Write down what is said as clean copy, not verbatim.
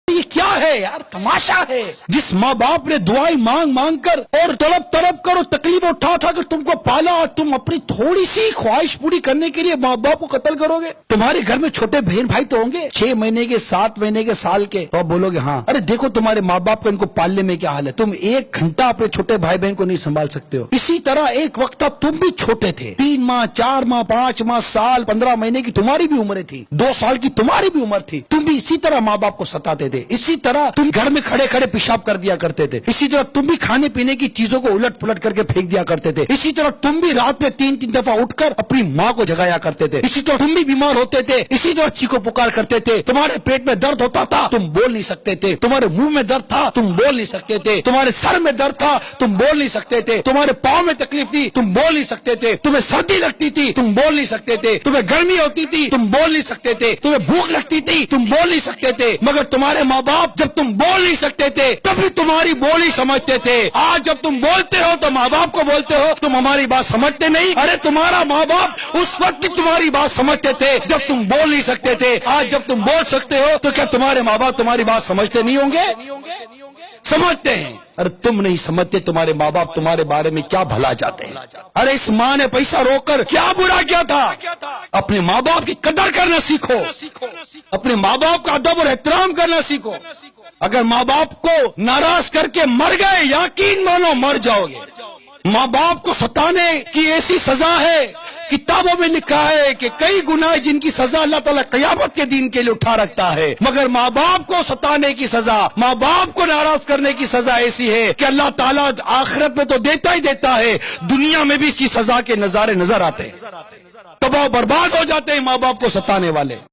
ये क्या है यार, तमाशा है। जिस माँ बाप ने दुआएं मांग मांग कर और तड़प तड़प कर और तकलीफ उठा उठा कर तुमको पाला, तुम अपनी थोड़ी सी ख्वाहिश पूरी करने के लिए माँ बाप को कत्ल करोगे। तुम्हारे घर में छोटे बहन भाई तो होंगे, 6 महीने के, 7 महीने के, साल के, तो आप बोलोगे हाँ अरे देखो तुम्हारे माँ बाप को इनको पालने में क्या हाल है, तुम 1 घंटा अपने छोटे भाई बहन को नहीं संभाल सकते हो। इसी तरह एक वक्त था तुम भी छोटे थे, 3 माह, 4 माह, 5 माह, साल, 15 महीने की तुम्हारी भी उम्र थी, 2 साल की तुम्हारी भी उम्र थी। तुम भी इसी तरह माँ बाप को सताते थे, इसी तरह तुम घर में खड़े खड़े पेशाब कर दिया करते थे, इसी तरह तुम भी खाने पीने की चीजों को उलट पुलट करके फेंक दिया करते थे, इसी तरह तुम भी रात में 3-3 दफा उठकर अपनी माँ को जगाया करते थे, इसी तरह तुम भी बीमार होते थे, इसी तरह चीखो पुकार करते थे। तुम्हारे पेट में दर्द होता था, तुम बोल नहीं सकते थे, तुम्हारे मुंह में दर्द था, तुम बोल नहीं सकते थे, तुम्हारे सर में दर्द था, तुम बोल नहीं सकते थे, तुम्हारे पाँव में तकलीफ थी, तुम बोल नहीं सकते थे, तुम्हें सर्दी लगती थी, तुम बोल नहीं सकते थे, तुम्हें गर्मी होती थी, तुम बोल नहीं सकते थे, तुम्हें भूख लगती थी, तुम बोल नहीं सकते थे। मगर तुम्हारे माँ बाप जब तुम बोल नहीं सकते थे तभी तुम्हारी बोली समझते थे। आज जब तुम बोलते हो तो माँ बाप को बोलते हो तुम हमारी बात समझते नहीं। अरे तुम्हारा माँ बाप उस वक्त तुम्हारी बात समझते थे जब तुम बोल नहीं सकते थे। आज जब तुम बोल सकते हो तो क्या तुम्हारे माँ बाप तुम्हारी बात समझते नहीं होंगे? समझते हैं। अरे तुम नहीं समझते तुम्हारे माँ बाप तुम्हारे बारे में क्या भला चाहते हैं। अरे इस माँ ने पैसा रोककर क्या बुरा किया था? अपने माँ बाप की कदर करना सीखो, अपने माँ बाप का अदब और एहतराम करना सीखो। अगर माँ बाप को नाराज करके मर गए, यकीन मानो मर जाओगे। माँ बाप को सताने की ऐसी सजा है, किताबों में लिखा है कि कई गुनाह जिनकी सजा अल्लाह ताला क़यामत के दिन के लिए उठा रखता है, मगर माँ बाप को सताने की सजा, माँ बाप को नाराज करने की सजा ऐसी है कि अल्लाह ताला आखिरत में तो देता ही देता है, दुनिया में भी इसकी सजा के नजारे नजर आते हैं। तबाह बर्बाद हो जाते हैं माँ बाप को सताने वाले।